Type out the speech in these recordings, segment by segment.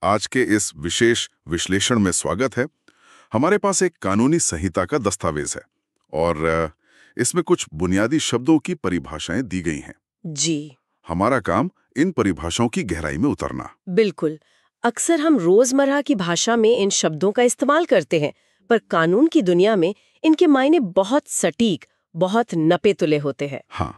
आज के इस विशेष विश्लेषण में स्वागत है। हमारे पास एक कानूनी संहिता का दस्तावेज है और इसमें कुछ बुनियादी शब्दों की परिभाषाएं दी गई हैं। जी हमारा काम इन परिभाषाओं की गहराई में उतरना। बिल्कुल। अक्सर हम रोजमर्रा की भाषा में इन शब्दों का इस्तेमाल करते हैं, पर कानून की दुनिया में इनके मायने बहुत सटीक, बहुत नपे तुले होते हैं। हाँ,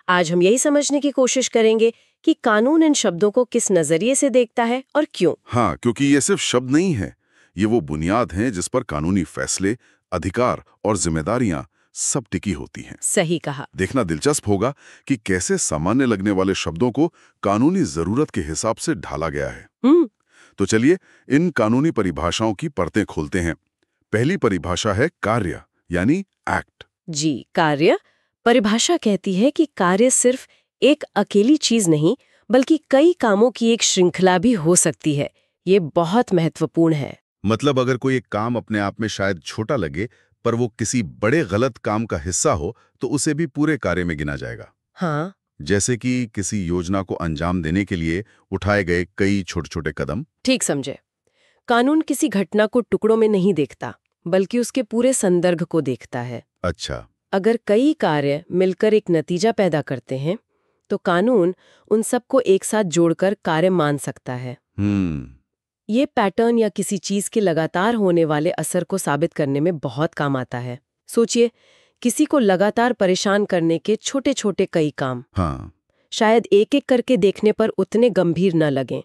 आज हम यही समझने की कोशिश करेंगे कि कानून इन शब्दों को किस नजरिए से देखता है और क्यों। हाँ, क्योंकि ये सिर्फ शब्द नहीं है, ये वो बुनियाद हैं जिस पर कानूनी फैसले, अधिकार और जिम्मेदारियां सब टिकी होती हैं। सही कहा। देखना दिलचस्प होगा कि कैसे सामान्य लगने वाले शब्दों को कानूनी जरूरत के हिसाब से ढाला गया है। तो चलिए इन कानूनी परिभाषाओं की परतें खोलते हैं। पहली परिभाषा है कार्य, यानी एक्ट। जी, कार्य परिभाषा कहती है कि कार्य सिर्फ एक अकेली चीज नहीं, बल्कि कई कामों की एक श्रृंखला भी हो सकती है। ये बहुत महत्वपूर्ण है। मतलब अगर कोई एक काम अपने आप में शायद छोटा लगे, पर वो किसी बड़े गलत काम का हिस्सा हो, तो उसे भी पूरे कार्य में गिना जाएगा। हाँ, जैसे कि किसी योजना को अंजाम देने के लिए उठाए गए कई छोटे-छोटे कदम। ठीक समझे। कानून किसी घटना को टुकड़ों में नहीं देखता, बल्कि उसके पूरे संदर्भ को देखता है। अच्छा, अगर कई कार्य मिलकर एक नतीजा पैदा करते हैं, तो कानून उन सबको एक साथ जोड़कर कार्य मान सकता है। ये पैटर्न या किसी चीज के लगातार होने वाले असर को साबित करने में बहुत काम आता है। सोचिए, किसी को लगातार परेशान करने के छोटे छोटे कई काम हाँ, शायद एक एक करके देखने पर उतने गंभीर न लगें,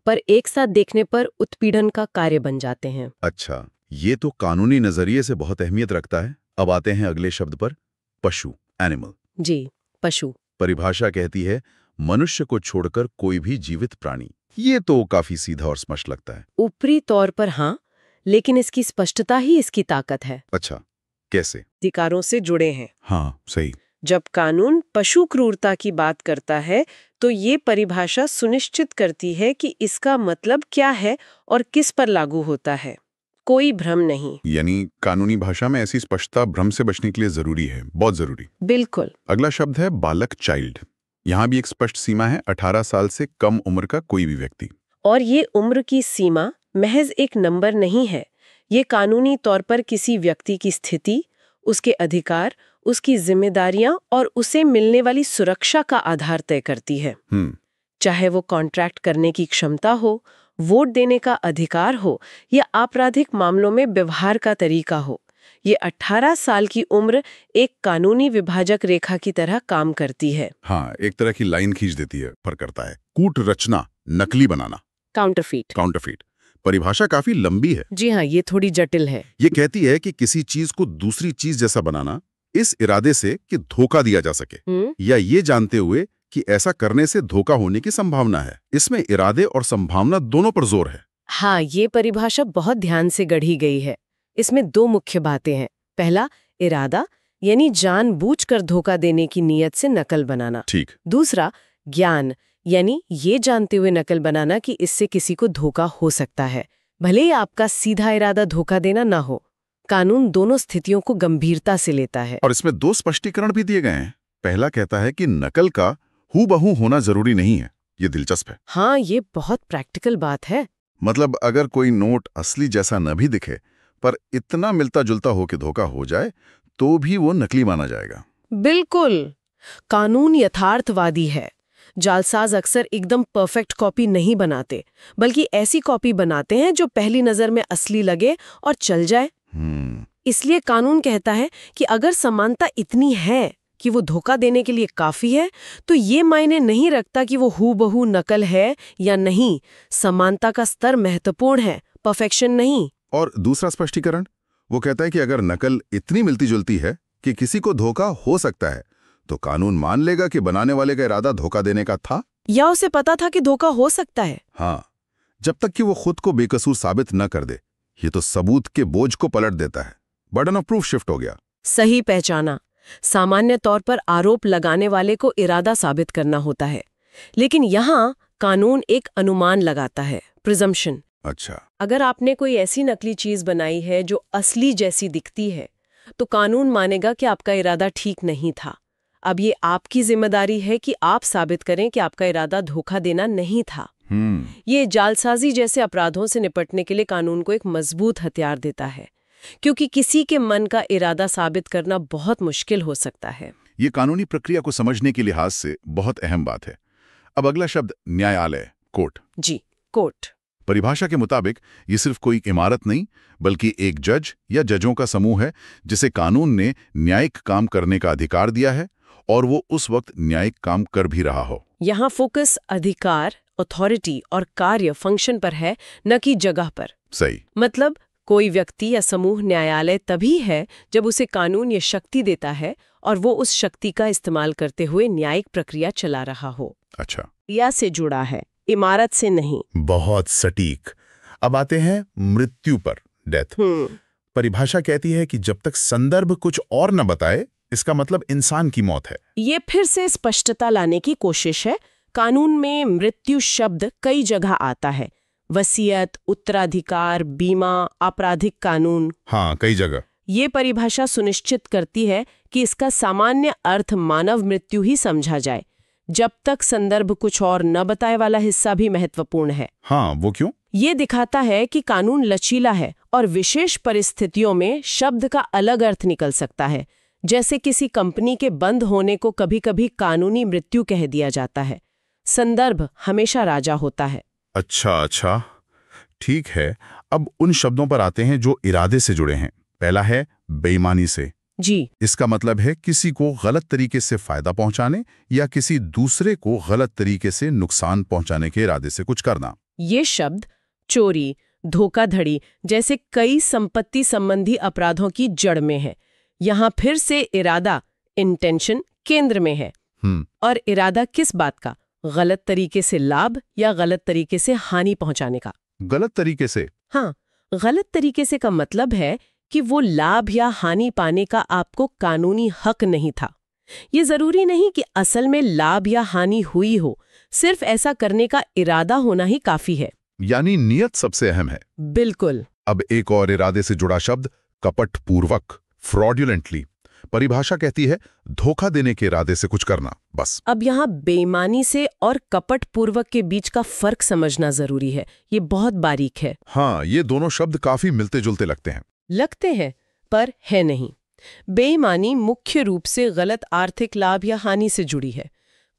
पर एक साथ देखने पर उत्पीड़न का कार्य बन जाते हैं। अच्छा, ये तो कानूनी नजरिए से बहुत अहमियत रखता है। अब आते हैं अगले शब्द पर, पशु, एनिमल। जी, पशु। परिभाषा कहती है मनुष्य को छोड़कर कोई भी जीवित प्राणी। ये तो काफी सीधा और स्पष्ट लगता है। ऊपरी तौर पर हाँ, लेकिन इसकी स्पष्टता ही इसकी ताकत है। अच्छा, कैसे? अधिकारों से जुड़े हैं। हाँ, सही। जब कानून पशु क्रूरता की बात करता है, तो ये परिभाषा सुनिश्चित करती है कि इसका मतलब क्या है और किस पर लागू होता है। कोई भ्रम नहीं। यानी कानूनी भाषा में ऐसी स्पष्टता भ्रम से बचने के लिए जरूरी है, बहुत जरूरी। बिल्कुल। अगला शब्द है बालक, चाइल्ड। यहाँ भी एक स्पष्ट सीमा है, 18 साल से कम उम्र का कोई भी व्यक्ति। और ये उम्र की सीमा महज एक नंबर नहीं है। ये कानूनी तौर पर किसी व्यक्ति की स्थिति, उसके अधिकार, उसकी जिम्मेदारियां और उसे मिलने वाली सुरक्षा का आधार तय करती है। चाहे वो कॉन्ट्रैक्ट करने की क्षमता हो, वोट देने का अधिकार हो या आपराधिक मामलों में व्यवहार का तरीका हो, ये 18 साल की उम्र एक कानूनी विभाजक रेखा की तरह काम करती है। हाँ, एक तरह की लाइन खींच देती है, पर करता है। कूट रचना, नकली बनाना, काउंटरफीट। परिभाषा काफी लंबी है। जी हाँ, ये थोड़ी जटिल है। ये कहती है कि किसी चीज को दूसरी चीज जैसा बनाना, इस इरादे से कि धोखा दिया जा सके, या ये जानते हुए कि ऐसा करने से धोखा होने की संभावना है। इसमें इरादे और संभावना दोनों पर जोर है। हाँ, ये परिभाषा बहुत ध्यान से गढ़ी गई है। इसमें दो मुख्य बातें हैं। पहला, इरादा, यानी जानबूझकर धोखा देने की नीयत से नकल बनाना। ठीक। दूसरा, ज्ञान, यानी ये जानते हुए नकल बनाना कि इससे किसी को धोखा हो सकता है, भले ही आपका सीधा इरादा धोखा देना ना हो। कानून दोनों स्थितियों को गंभीरता से लेता है। और इसमें दो स्पष्टीकरण भी दिए गए हैं। पहला कहता है कि नकल का हूबहू होना जरूरी नहीं है। ये दिलचस्प है। हाँ, ये बहुत प्रैक्टिकल बात है। मतलब अगर कोई नोट असली जैसा न भी दिखे, पर इतना मिलता जुलता हो कि धोखा हो जाए, तो भी वो नकली माना जाएगा। बिल्कुल। कानून यथार्थवादी है। जालसाज अक्सर एकदम परफेक्ट कॉपी नहीं बनाते, बल्कि ऐसी कॉपी बनाते हैं जो पहली नजर में असली लगे और चल जाए। इसलिए कानून कहता है कि अगर समानता इतनी है कि वो धोखा देने के लिए काफी है, तो ये मायने नहीं रखता कि वो हूबहू नकल है या नहीं। समानता का स्तर महत्वपूर्ण है, परफेक्शन नहीं। और दूसरा स्पष्टीकरण, वो कहता है कि अगर नकल इतनी मिलती जुलती है कि किसी को धोखा हो सकता है, तो कानून मान लेगा कि बनाने वाले का इरादा धोखा देने का था, या उसे पता था कि धोखा हो सकता है। हाँ, जब तक कि वो खुद को बेकसूर साबित न कर दे। ये तो सबूत के बोझ को पलट देता है। बर्डन ऑफ प्रूफ शिफ्ट हो गया। सही पहचाना। सामान्य तौर पर आरोप लगाने वाले को इरादा साबित करना होता है, लेकिन यहाँ कानून एक अनुमान लगाता है, प्रिजम्पशन। अच्छा, अगर आपने कोई ऐसी नकली चीज बनाई है जो असली जैसी दिखती है, तो कानून मानेगा कि आपका इरादा ठीक नहीं था। अब ये आपकी जिम्मेदारी है कि आप साबित करें कि आपका इरादा धोखा देना नहीं था। ये जालसाजी जैसे अपराधों से निपटने के लिए कानून को एक मजबूत हथियार देता है, क्योंकि किसी के मन का इरादा साबित करना बहुत मुश्किल हो सकता है। ये कानूनी प्रक्रिया को समझने के लिहाज से बहुत अहम बात है। अब अगला शब्द न्यायालय, कोर्ट। जी, कोर्ट। परिभाषा के मुताबिक ये सिर्फ कोई इमारत नहीं, बल्कि एक जज या जजों का समूह है जिसे कानून ने न्यायिक काम करने का अधिकार दिया है, और वो उस वक्त न्यायिक काम कर भी रहा हो। यहाँ फोकस अधिकार, अथॉरिटी और कार्य, फंक्शन पर है, न कि जगह पर। सही। मतलब कोई व्यक्ति या समूह न्यायालय तभी है जब उसे कानून ये शक्ति देता है और वो उस शक्ति का इस्तेमाल करते हुए न्यायिक प्रक्रिया चला रहा हो। अच्छा। क्रिया से जुड़ा है, इमारत से नहीं। बहुत सटीक। अब आते हैं मृत्यु पर, डेथ। परिभाषा कहती है कि जब तक संदर्भ कुछ और न बताए, इसका मतलब इंसान की मौत है। ये फिर से स्पष्टता लाने की कोशिश है। कानून में मृत्यु शब्द कई जगह आता है, वसीयत, उत्तराधिकार, बीमा, आपराधिक कानून। हाँ, कई जगह। ये परिभाषा सुनिश्चित करती है कि इसका सामान्य अर्थ मानव मृत्यु ही समझा जाए, जब तक संदर्भ कुछ और न बताए वाला हिस्सा भी महत्वपूर्ण है। हाँ, वो क्यों? ये दिखाता है कि कानून लचीला है और विशेष परिस्थितियों में शब्द का अलग अर्थ निकल सकता है। जैसे किसी कंपनी के बंद होने को कभी-कभी कानूनी मृत्यु कह दिया जाता है। संदर्भ हमेशा राजा होता है। अच्छा, ठीक है। अब उन शब्दों पर आते हैं जो इरादे से जुड़े हैं। पहला है बेईमानी से। जी। इसका मतलब है किसी को गलत तरीके से फायदा पहुंचाने या किसी दूसरे को गलत तरीके से नुकसान पहुंचाने के इरादे से कुछ करना। ये शब्द चोरी, धोखाधड़ी जैसे कई संपत्ति संबंधी अपराधों की जड़ में है। यहाँ फिर से इरादा, इंटेंशन, केंद्र में है। और इरादा किस बात का? गलत तरीके से लाभ या गलत तरीके से हानि पहुंचाने का? गलत तरीके से। हाँ, गलत तरीके से का मतलब है कि वो लाभ या हानि पाने का आपको कानूनी हक नहीं था। ये जरूरी नहीं कि असल में लाभ या हानि हुई हो, सिर्फ ऐसा करने का इरादा होना ही काफी है। यानी नियत सबसे अहम है। बिल्कुल। अब एक और इरादे से जुड़ा शब्द, कपटपूर्वक, फ्रॉडुलेंटली। परिभाषा कहती है धोखा देने के इरादे से कुछ करना, बस। अब यहाँ बेईमानी से और कपटपूर्वक के बीच का फर्क समझना जरूरी है। ये बहुत बारीक है। हाँ, ये दोनों शब्द काफी मिलते जुलते लगते हैं, पर है नहीं। बेईमानी मुख्य रूप से गलत आर्थिक लाभ या हानि से जुड़ी है।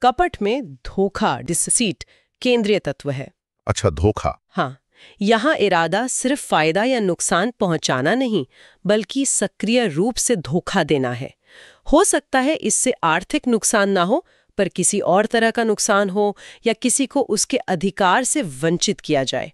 कपट में धोखा, डिसीट, केंद्रीय तत्व है। अच्छा, धोखा। हाँ, यहाँ इरादा सिर्फ फायदा या नुकसान पहुंचाना नहीं, बल्कि सक्रिय रूप से धोखा देना है। हो सकता है इससे आर्थिक नुकसान ना हो, पर किसी और तरह का नुकसान हो या किसी को उसके अधिकार से वंचित किया जाए।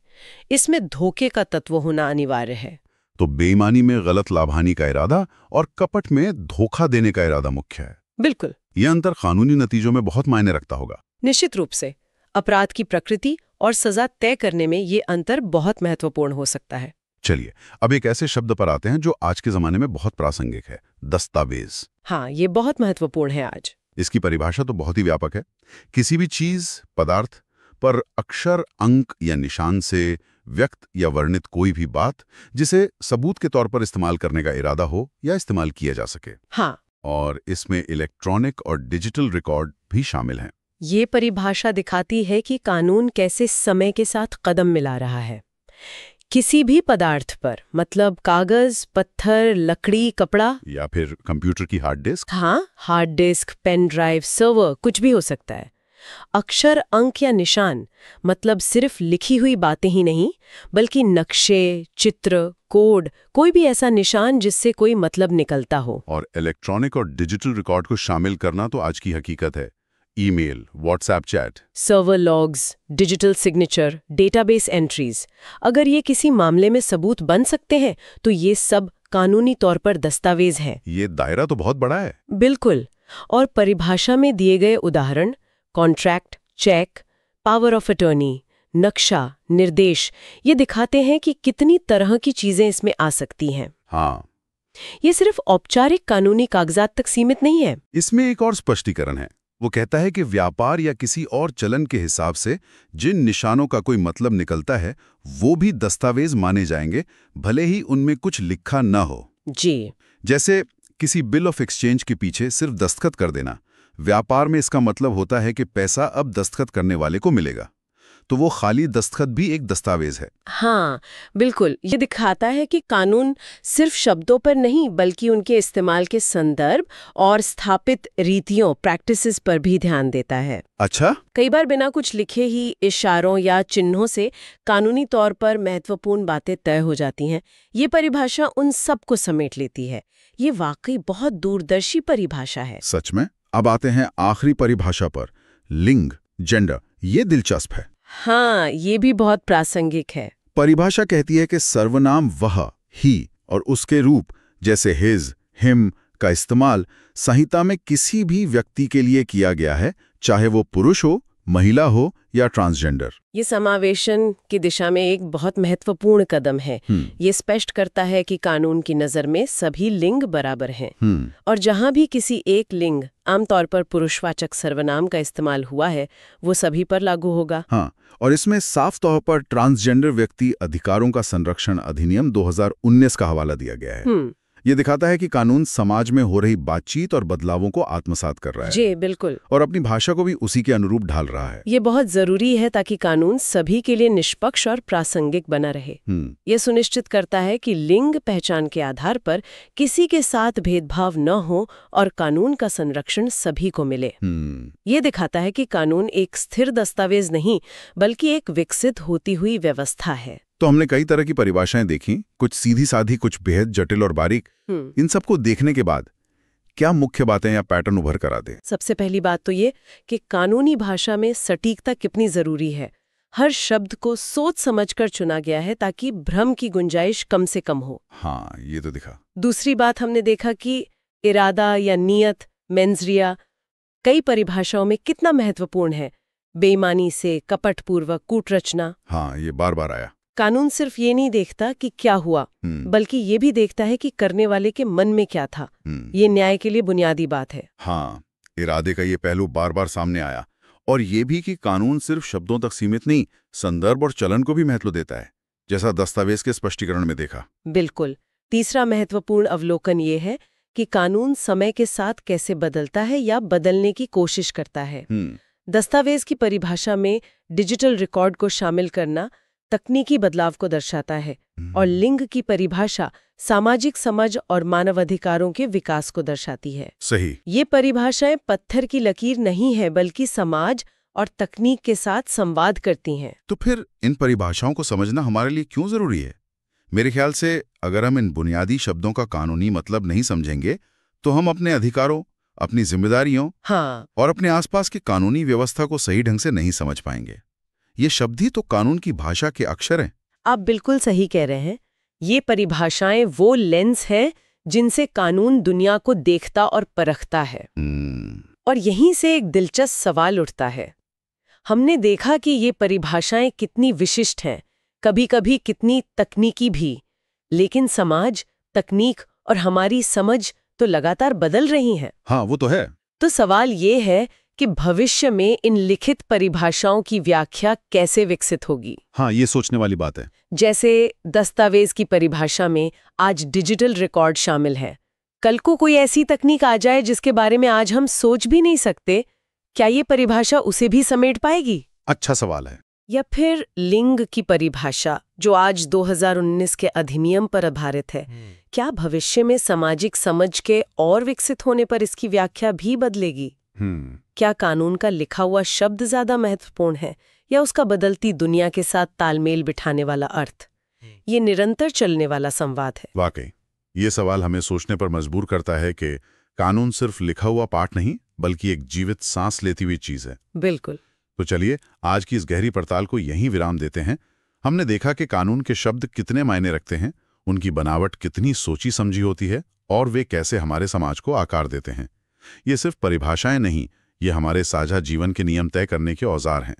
इसमें धोखे का तत्व होना अनिवार्य है। तो बेईमानी में गलत लाभहानि का इरादा और कपट में धोखा देने का इरादा मुख्य है। बिल्कुल। यह अंतर कानूनी नतीजों में बहुत मायने रखता होगा। निश्चित रूप से अपराध की प्रकृति और सजा तय करने में ये अंतर बहुत महत्वपूर्ण हो सकता है। चलिए, अब एक ऐसे शब्द पर आते हैं जो आज के जमाने में बहुत प्रासंगिक है, दस्तावेज। हाँ, ये बहुत महत्वपूर्ण है आज। इसकी परिभाषा तो बहुत ही व्यापक है। किसी भी चीज, पदार्थ पर अक्षर, अंक या निशान से व्यक्त या वर्णित कोई भी बात जिसे सबूत के तौर पर इस्तेमाल करने का इरादा हो या इस्तेमाल किया जा सके। हाँ। और इसमें इलेक्ट्रॉनिक और डिजिटल रिकॉर्ड भी शामिल हैं। ये परिभाषा दिखाती है कि कानून कैसे समय के साथ कदम मिला रहा है। किसी भी पदार्थ पर, मतलब कागज, पत्थर, लकड़ी, कपड़ा या फिर कंप्यूटर की हार्ड डिस्क। हाँ, hard disk, pen drive, server, कुछ भी हो सकता है। अक्षर, अंक या निशान मतलब सिर्फ लिखी हुई बातें ही नहीं, बल्कि नक्शे, चित्र, कोड, कोई भी ऐसा निशान जिससे कोई मतलब निकलता हो। और इलेक्ट्रॉनिक और डिजिटल रिकॉर्ड को शामिल करना तो आज की हकीकत है। Email, WhatsApp chat, server logs, digital signature, database entries. अगर ये किसी मामले में सबूत बन सकते हैं तो ये सब कानूनी तौर पर दस्तावेज हैं। ये दायरा तो बहुत बड़ा है। बिल्कुल। और परिभाषा में दिए गए उदाहरण, contract, cheque, power of attorney, नक्शा, निर्देश, ये दिखाते हैं कि कितनी तरह की चीजें इसमें आ सकती हैं। हाँ, ये सिर्फ औपचारिक कानूनी कागजात तक सीमित नहीं है। इसमें एक और स्पष्टीकरण है। वो कहता है कि व्यापार या किसी और चलन के हिसाब से जिन निशानों का कोई मतलब निकलता है वो भी दस्तावेज माने जाएंगे, भले ही उनमें कुछ लिखा न हो। जी। जैसे किसी बिल ऑफ एक्सचेंज के पीछे सिर्फ दस्तखत कर देना। व्यापार में इसका मतलब होता है कि पैसा अब दस्तखत करने वाले को मिलेगा। तो वो खाली दस्तखत भी एक दस्तावेज है। हाँ, बिल्कुल। ये दिखाता है कि कानून सिर्फ शब्दों पर नहीं बल्कि उनके इस्तेमाल के संदर्भ और स्थापित रीतियों, प्रैक्टिसेस पर भी ध्यान देता है। अच्छा। कई बार बिना कुछ लिखे ही इशारों या चिन्हों से कानूनी तौर पर महत्वपूर्ण बातें तय हो जाती हैं। ये परिभाषा उन सब को समेट लेती है। ये वाकई बहुत दूरदर्शी परिभाषा है। सच में। अब आते हैं आखिरी परिभाषा पर, लिंग, जेंडर। ये दिलचस्प है। हाँ, ये भी बहुत प्रासंगिक है। परिभाषा कहती है कि सर्वनाम वह, ही और उसके रूप जैसे हिज, हिम का इस्तेमाल संहिता में किसी भी व्यक्ति के लिए किया गया है, चाहे वो पुरुष हो, महिला हो या ट्रांसजेंडर। ये समावेशन की दिशा में एक बहुत महत्वपूर्ण कदम है। ये स्पष्ट करता है कि कानून की नज़र में सभी लिंग बराबर हैं और जहां भी किसी एक लिंग, आमतौर पर पुरुषवाचक सर्वनाम का इस्तेमाल हुआ है, वो सभी पर लागू होगा। हाँ, और इसमें साफ तौर पर ट्रांसजेंडर व्यक्ति अधिकारों का संरक्षण अधिनियम 2019 का हवाला दिया गया है। ये दिखाता है कि कानून समाज में हो रही बातचीत और बदलावों को आत्मसात कर रहा है। जी बिल्कुल। और अपनी भाषा को भी उसी के अनुरूप ढाल रहा है। ये बहुत जरूरी है ताकि कानून सभी के लिए निष्पक्ष और प्रासंगिक बना रहे। ये सुनिश्चित करता है कि लिंग पहचान के आधार पर किसी के साथ भेदभाव न हो और कानून का संरक्षण सभी को मिले। ये दिखाता है कि कानून एक स्थिर दस्तावेज नहीं बल्कि एक विकसित होती हुई व्यवस्था है। तो हमने कई तरह की परिभाषाएं देखी, कुछ सीधी साधी, कुछ बेहद जटिल और बारीक। इन सबको देखने के बाद क्या मुख्य बातें या पैटर्न उभर कर आते? सबसे पहली बात तो ये कि कानूनी भाषा में सटीकता कितनी जरूरी है। हर शब्द को सोच समझकर चुना गया है ताकि भ्रम की गुंजाइश कम से कम हो। हाँ, ये तो दिखा। दूसरी बात हमने देखा कि इरादा या नियत, मेंजरिया कई परिभाषाओं में कितना महत्वपूर्ण है। बेईमानी से, कपटपूर्वक, कूटरचना। हाँ, ये बार बार आया। कानून सिर्फ ये नहीं देखता कि क्या हुआ, बल्कि ये भी देखता है कि करने वाले के मन में क्या था। ये न्याय के लिए बुनियादी बात है। हाँ, इरादे का ये पहलू बार बार सामने आया। और ये भी कि कानून सिर्फ शब्दों तक सीमित नहीं, संदर्भ और चलन को भी महत्व देता है, जैसा दस्तावेज के स्पष्टीकरण में देखा। बिल्कुल। तीसरा महत्वपूर्ण अवलोकन ये है कि कानून समय के साथ कैसे बदलता है या बदलने की कोशिश करता है। दस्तावेज की परिभाषा में डिजिटल रिकॉर्ड को शामिल करना तकनीकी बदलाव को दर्शाता है और लिंग की परिभाषा सामाजिक समझ और मानवाधिकारों के विकास को दर्शाती है। सही। ये परिभाषाएं पत्थर की लकीर नहीं है बल्कि समाज और तकनीक के साथ संवाद करती हैं। तो फिर इन परिभाषाओं को समझना हमारे लिए क्यों जरूरी है? मेरे ख्याल से अगर हम इन बुनियादी शब्दों का कानूनी मतलब नहीं समझेंगे तो हम अपने अधिकारों, अपनी जिम्मेदारियों और अपने आसपास की कानूनी व्यवस्था को सही ढंग से नहीं समझ पाएंगे। ये शब्द ही तो कानून की भाषा के अक्षर हैं। आप बिल्कुल सही कह रहे हैं। ये परिभाषाएं वो लेंस है जिनसे कानून दुनिया को देखता और परखता है। और यहीं से एक दिलचस्प सवाल उठता है। हमने देखा कि ये परिभाषाएं कितनी विशिष्ट हैं, कभी-कभी कितनी तकनीकी भी, लेकिन समाज, तकनीक और हमारी समझ तो लगातार बदल रही हैं। हाँ, वो तो है। तो सवाल ये है कि भविष्य में इन लिखित परिभाषाओं की व्याख्या कैसे विकसित होगी। हाँ, ये सोचने वाली बात है। जैसे दस्तावेज की परिभाषा में आज डिजिटल रिकॉर्ड शामिल है, कल को कोई ऐसी तकनीक आ जाए जिसके बारे में आज हम सोच भी नहीं सकते, क्या ये परिभाषा उसे भी समेट पाएगी? अच्छा सवाल है। या फिर लिंग की परिभाषा जो आज 2019 के अधिनियम पर आधारित है, क्या भविष्य में सामाजिक समझ के और विकसित होने पर इसकी व्याख्या भी बदलेगी? क्या कानून का लिखा हुआ शब्द ज्यादा महत्वपूर्ण है या उसका बदलती दुनिया के साथ तालमेल बिठाने वाला अर्थ? ये निरंतर चलने वाला संवाद है। वाकई ये सवाल हमें सोचने पर मजबूर करता है कि कानून सिर्फ लिखा हुआ पाठ नहीं बल्कि एक जीवित सांस लेती हुई चीज है। बिल्कुल। तो चलिए आज की इस गहरी पड़ताल को यहीं विराम देते हैं। हमने देखा कि कानून के शब्द कितने मायने रखते हैं, उनकी बनावट कितनी सोची समझी होती है और वे कैसे हमारे समाज को आकार देते हैं। ये सिर्फ परिभाषाएं नहीं, ये हमारे साझा जीवन के नियम तय करने के औजार हैं।